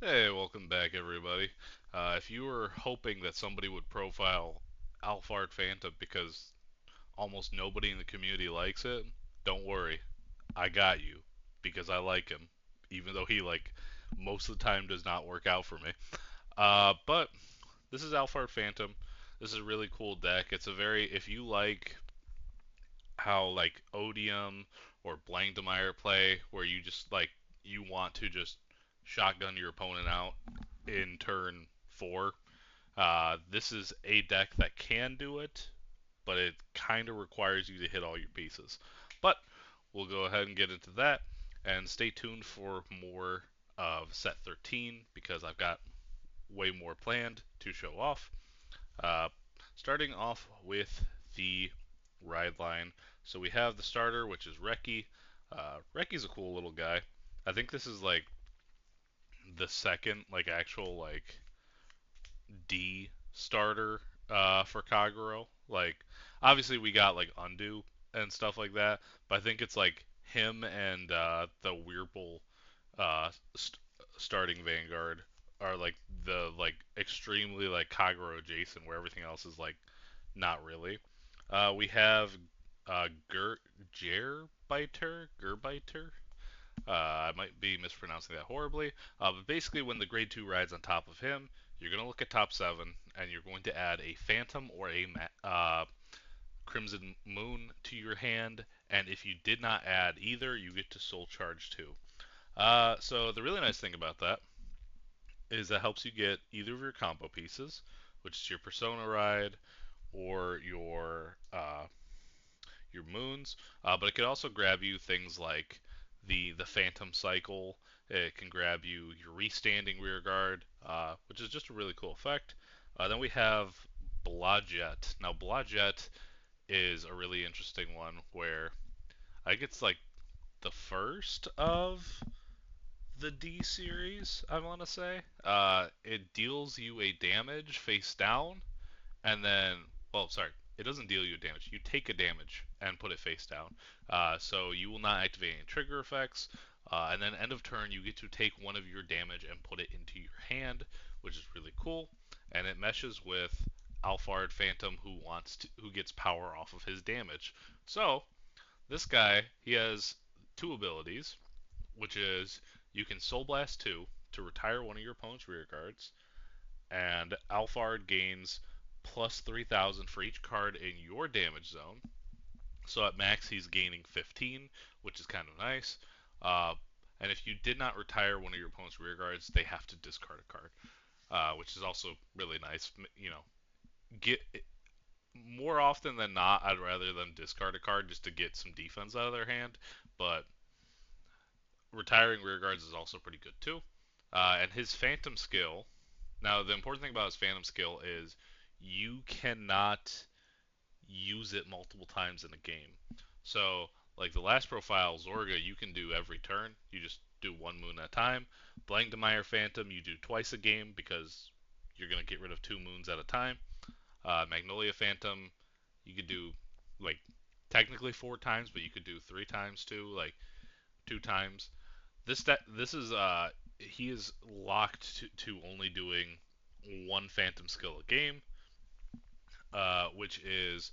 Hey, welcome back, everybody. If you were hoping that somebody would profile Alphard Phantom because almost nobody in the community likes it, don't worry. I got you because I like him, even though he most of the time does not work out for me. But this is Alphard Phantom. This is a really cool deck. It's a very if you like how Odium or Blankdemeyer play, where you just you want to just shotgun your opponent out in turn 4. This is a deck that can do it, but it kind of requires you to hit all your pieces. But we'll go ahead and get into that, and stay tuned for more of set 13 because I've got way more planned to show off. Uh, Starting off with the ride line. So we have the starter, which is Reki. Reki's a cool little guy. I think this is the second actual D starter for Kagero. Obviously we got Undo and stuff like that, but I think it's him and the Weirble st starting Vanguard are the extremely Kagero adjacent, where everything else is not really. We have Ger Gerbiter. I might be mispronouncing that horribly, but basically, when the grade 2 rides on top of him, you're going to look at top 7, and you're going to add a Phantom or a Crimson Moon to your hand, and if you did not add either, you get to Soul Charge 2. So the really nice thing about that is that helps you get either of your combo pieces, which is your Persona ride or your moons, but it could also grab you things like the Phantom Cycle. It can grab you your restanding rear guard, which is just a really cool effect. Then we have Blajet. Now Blajet is a really interesting one where I think it's the first of the D series, I want to say. It deals you a damage face down, and then, well, sorry, it doesn't deal you damage. You take a damage and put it face down. So you will not activate any trigger effects. And then end of turn, you get to take one of your damage and put it into your hand, which is really cool. And it meshes with Alphard Phantom, who gets power off of his damage. So this guy, he has two abilities, which is you can Soul Blast 2 to retire one of your opponent's rear guards, and Alphard gains plus 3,000 for each card in your damage zone. So at max, he's gaining 15, which is kind of nice. Uh, and if you did not retire one of your opponent's rear guards, they have to discard a card, which is also really nice. Get more often than not, I'd rather them discard a card just to get some defense out of their hand. But retiring rear guards is also pretty good too. And his Phantom skill. Now, the important thing about his Phantom skill is you cannot use it multiple times in a game. So, like the last profile, Zorga, you can do every turn. You just do one moon at a time. Blankdemeyer Phantom, you do twice a game because you're going to get rid of two moons at a time. Magnolia Phantom, you could do like technically four times, but you could do three times too, like two times. This is he is locked to only doing one Phantom skill a game, which is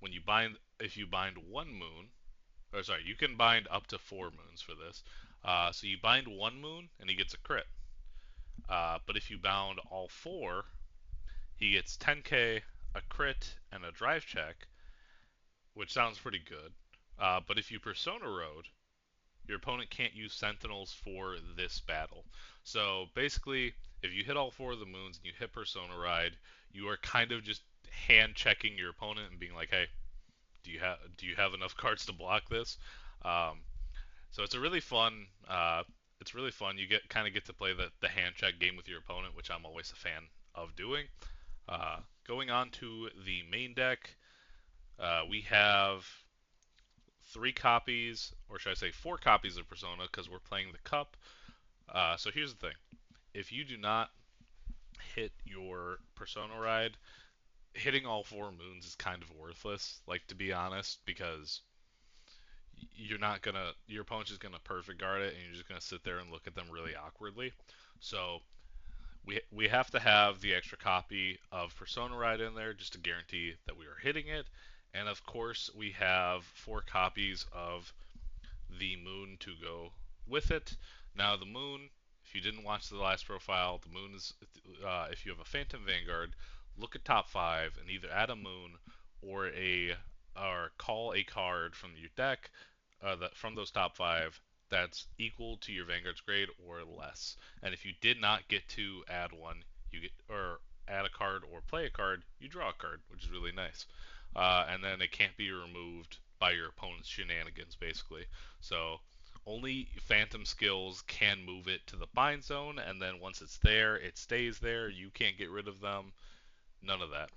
when you bind if you bind one moon, or sorry, you can bind up to four moons for this. So you bind one moon and he gets a crit. But if you bound all four, he gets 10k, a crit, and a drive check, which sounds pretty good. But if you Persona Road, your opponent can't use Sentinels for this battle. So basically, if you hit all four of the moons and you hit Persona Ride, you are kind of just hand checking your opponent and being like, "Hey, do you have enough cards to block this?" Um, so it's a really fun. It's really fun. You get to play the hand check game with your opponent, which I'm always a fan of doing. Going on to the main deck, we have three copies, or should I say four copies of Persona, because we're playing the Cup. So here's the thing: if you do not hit your Persona ride, hitting all four moons is kind of worthless. Like, to be honest, because your opponent's just gonna perfect guard it, and you're just gonna sit there and look at them really awkwardly. So we have to have the extra copy of Persona Ride in there just to guarantee that we are hitting it, and of course we have 4 copies of the moon to go with it. Now the moon, if you didn't watch the last profile, the moon is if you have a Phantom Vanguard, look at top 5 and either add a moon or a or call a card from your deck from those top 5 that's equal to your Vanguard's grade or less. And if you did not get to add one, you get or add a card or play a card, you draw a card, which is really nice. And then it can't be removed by your opponent's shenanigans, basically. So only Phantom skills can move it to the bind zone, and then once it's there, it stays there. You can't get rid of them. None of that.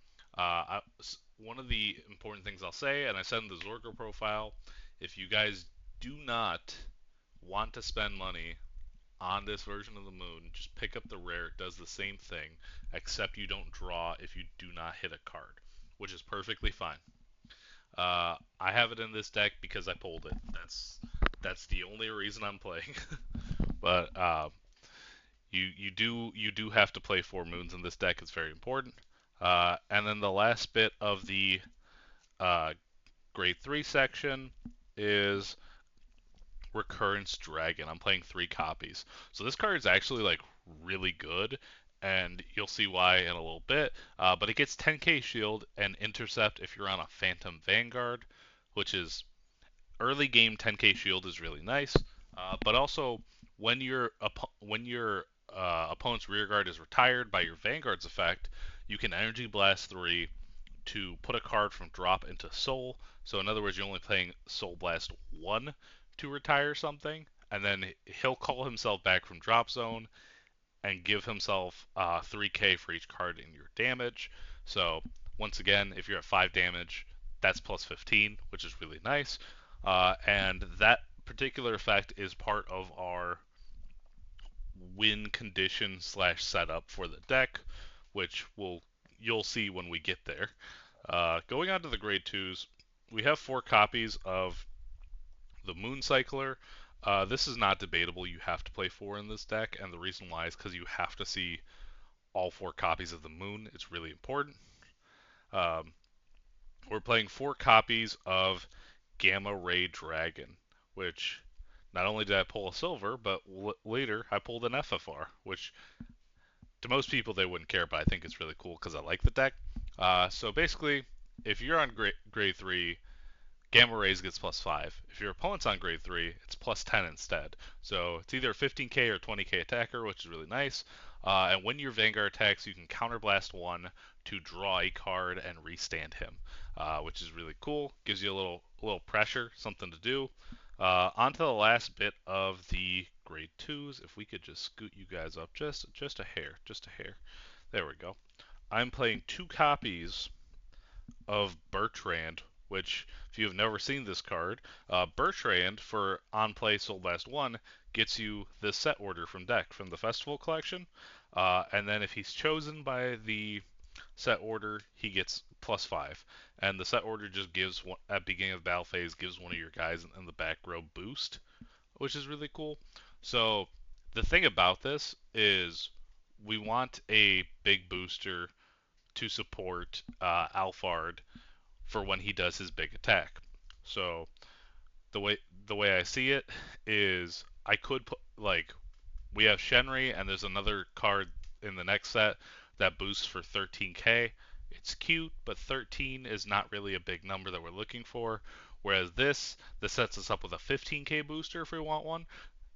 One of the important things I'll say, and I said in the Zorgo profile, if you guys do not want to spend money on this version of the moon, just pick up the rare. It does the same thing, except you don't draw if you do not hit a card, which is perfectly fine. I have it in this deck because I pulled it. That's the only reason I'm playing. But you do have to play 4 moons in this deck. It's very important. And then the last bit of the uh, grade 3 section is Recurrence Dragon. I'm playing 3 copies. So this card is actually like really good, and you'll see why in a little bit. But it gets 10k shield and intercept if you're on a Phantom Vanguard, which is early game 10k shield is really nice. But also when your opponent's rearguard is retired by your Vanguard's effect, you can Energy Blast 3 to put a card from drop into Soul. So in other words, you're only playing Soul Blast 1 to retire something, and then he'll call himself back from drop zone and give himself 3k for each card in your damage. So once again, if you're at 5 damage, that's plus 15, which is really nice. And that particular effect is part of our win condition slash setup for the deck, which you'll see when we get there. Going on to the grade 2s, we have 4 copies of the Moon Cycler. This is not debatable. You have to play 4 in this deck, and the reason why is because you have to see all 4 copies of the Moon. It's really important. Um, we're playing 4 copies of Gamma Ray Dragon, which not only did I pull a silver, but later I pulled an FFR, which to most people they wouldn't care, but I think it's really cool because I like the deck. So basically, if you're on grade 3, Gamma Rays gets plus 5. If your opponent's on grade 3, it's plus 10 instead. So it's either a 15k or 20k attacker, which is really nice. And when your Vanguard attacks, you can counterblast 1 to draw a card and restand him, which is really cool. Gives you a little pressure, something to do. On to the last bit of the grade 2s. If we could just scoot you guys up just a hair, just a hair. There we go. I'm playing 2 copies of Bertrand, which, if you have never seen this card, Bertrand for on play Soul Blast 1 gets you the set order from deck from the Festival Collection. And then if he's chosen by the set order, he gets plus 5. And the set order just gives, at beginning of battle phase, gives one of your guys in the back row boost, which is really cool. So the thing about this is we want a big booster to support Alphard for when he does his big attack. So the way the way I see it is I could put like we have Shenri and there's another card in the next set that boosts for 13k. It's cute, but 13 is not really a big number that we're looking for. Whereas this sets us up with a 15k booster if we want one,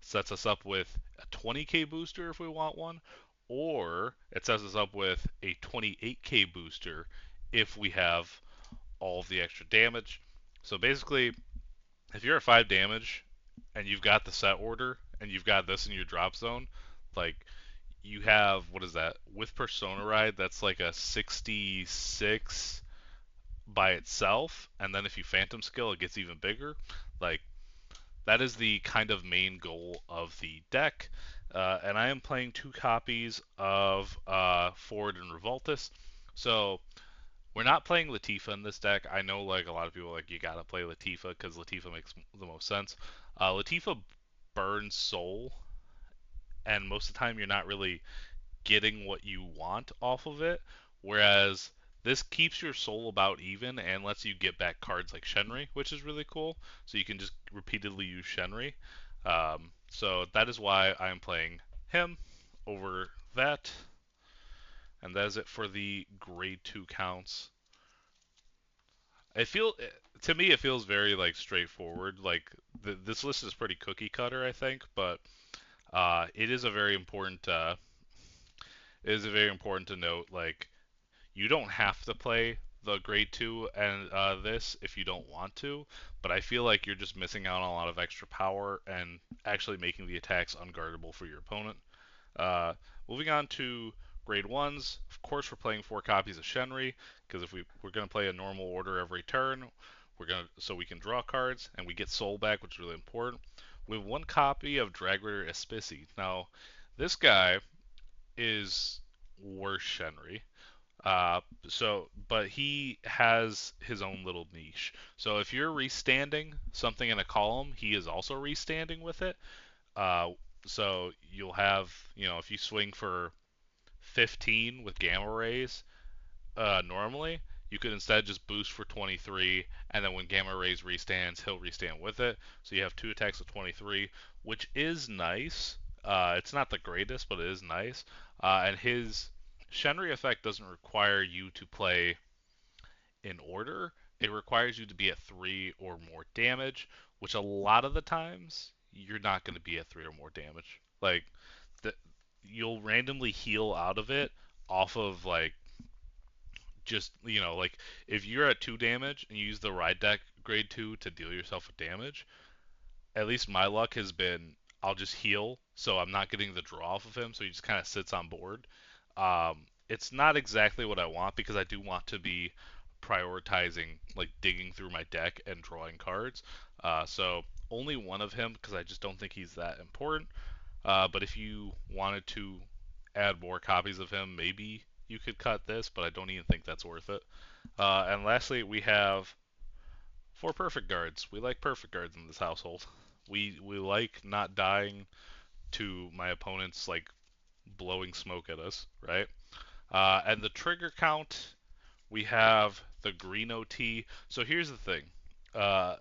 sets us up with a 20k booster if we want one, or it sets us up with a 28k booster if we have all of the extra damage. So basically, if you're at 5 damage and you've got the set order and you've got this in your drop zone, like you have, what is that? With Persona Ride, that's like a 66 by itself, and then if you Phantom skill, it gets even bigger. Like, that is the kind of main goal of the deck. And I am playing 2 copies of Ford and Revoltus. So We're not playing Latifa in this deck. I know like a lot of people like you gotta play Latifa because Latifa makes the most sense. Latifa burns soul, and most of the time you're not really getting what you want off of it. Whereas this keeps your soul about even and lets you get back cards like Shenri, which is really cool. So you can just repeatedly use Shenri. So that is why I'm playing him over that. And that is it for the grade 2 counts. I feel to me it feels very like straightforward. Like this list is pretty cookie cutter, I think, but it is a very important it is very important to note like you don't have to play the grade 2 and this if you don't want to, but I feel like you're just missing out on a lot of extra power and actually making the attacks unguardable for your opponent. Uh, Moving on to grade 1s, of course we're playing 4 copies of Shenri, because if we're going to play a normal order every turn, so we can draw cards and we get soul back, which is really important. We have 1 copy of Dragritter Espici. Now, this guy is worse Shenri. But he has his own little niche. So if you're restanding something in a column, he is also restanding with it. Uh, so you'll have, if you swing for 15 with gamma rays, normally, you could instead just boost for 23, and then when gamma rays restands, he'll restand with it. So you have 2 attacks of 23, which is nice. It's not the greatest, but it is nice. And his Shenri effect doesn't require you to play in order. It requires you to be at 3 or more damage, which a lot of the times you're not going to be at 3 or more damage. Like, the, you'll randomly heal out of it off of like just like if you're at 2 damage and you use the ride deck grade 2 to deal yourself with damage, at least my luck has been I'll just heal so I'm not getting the draw off of him, so he just kind of sits on board. It's not exactly what I want because I do want to be prioritizing like digging through my deck and drawing cards. So only 1 of him because I just don't think he's that important. But if you wanted to add more copies of him, maybe you could cut this, but I don't even think that's worth it. And lastly, we have 4 perfect guards. We like perfect guards in this household. We like not dying to my opponents like blowing smoke at us, right? And the trigger count, we have the green OT. So here's the thing. Uh,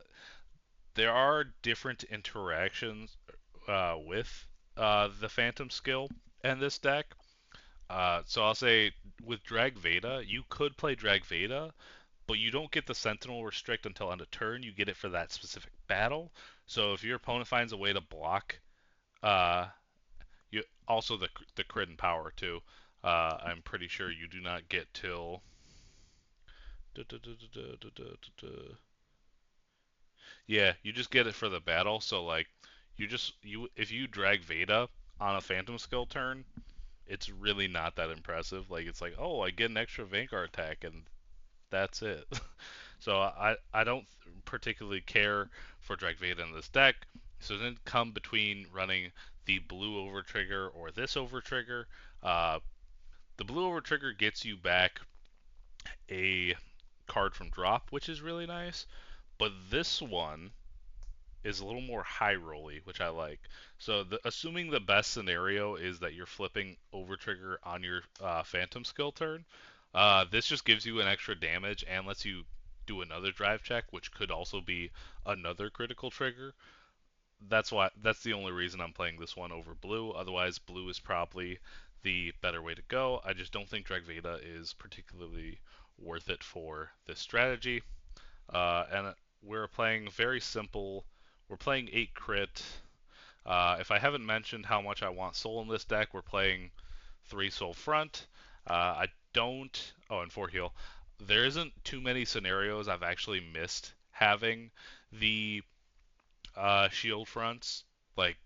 there are different interactions with the Phantom skill and this deck. So I'll say with Drag Veda, you could play Drag Veda, but you don't get the Sentinel Restrict until end of turn. You get it for that specific battle. So if your opponent finds a way to block, uh, you also the crit and power too. I'm pretty sure you do not get till. Yeah, you just get it for the battle. So like, you if you drag Veda on a Phantom skill turn, it's really not that impressive. Like it's like, oh, I get an extra Vanguard attack, and that's it. So I don't particularly care for Drag Veda in this deck. So then come between running the blue over trigger or this over trigger. The blue over trigger gets you back a card from drop, which is really nice. But this one is a little more high rolly, which I like. So assuming the best scenario is that you're flipping over trigger on your Phantom skill turn, this just gives you an extra damage and lets you do another drive check, which could also be another critical trigger. That's the only reason I'm playing this one over blue. Otherwise, blue is probably the better way to go. I just don't think Drag Veda is particularly worth it for this strategy. And we're playing very simple. We're playing 8 crit. If I haven't mentioned how much I want soul in this deck, we're playing 3 soul front. I don't. Oh, and 4 heal. There isn't too many scenarios I've actually missed having the shield fronts. Like,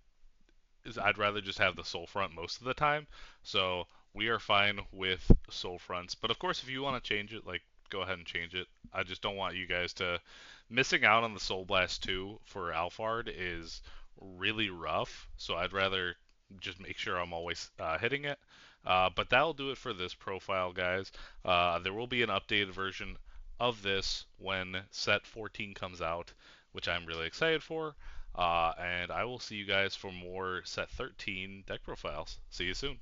I'd rather just have the soul front most of the time. So we are fine with soul fronts. But of course, if you want to change it, like, go ahead and change it. I just don't want you guys to missing out on the Soul Blast 2 for Alphard is really rough. So I'd rather just make sure I'm always hitting it. But that'll do it for this profile, guys. There will be an updated version of this when set 14 comes out, which I'm really excited for. And I will see you guys for more set 13 deck profiles. See you soon.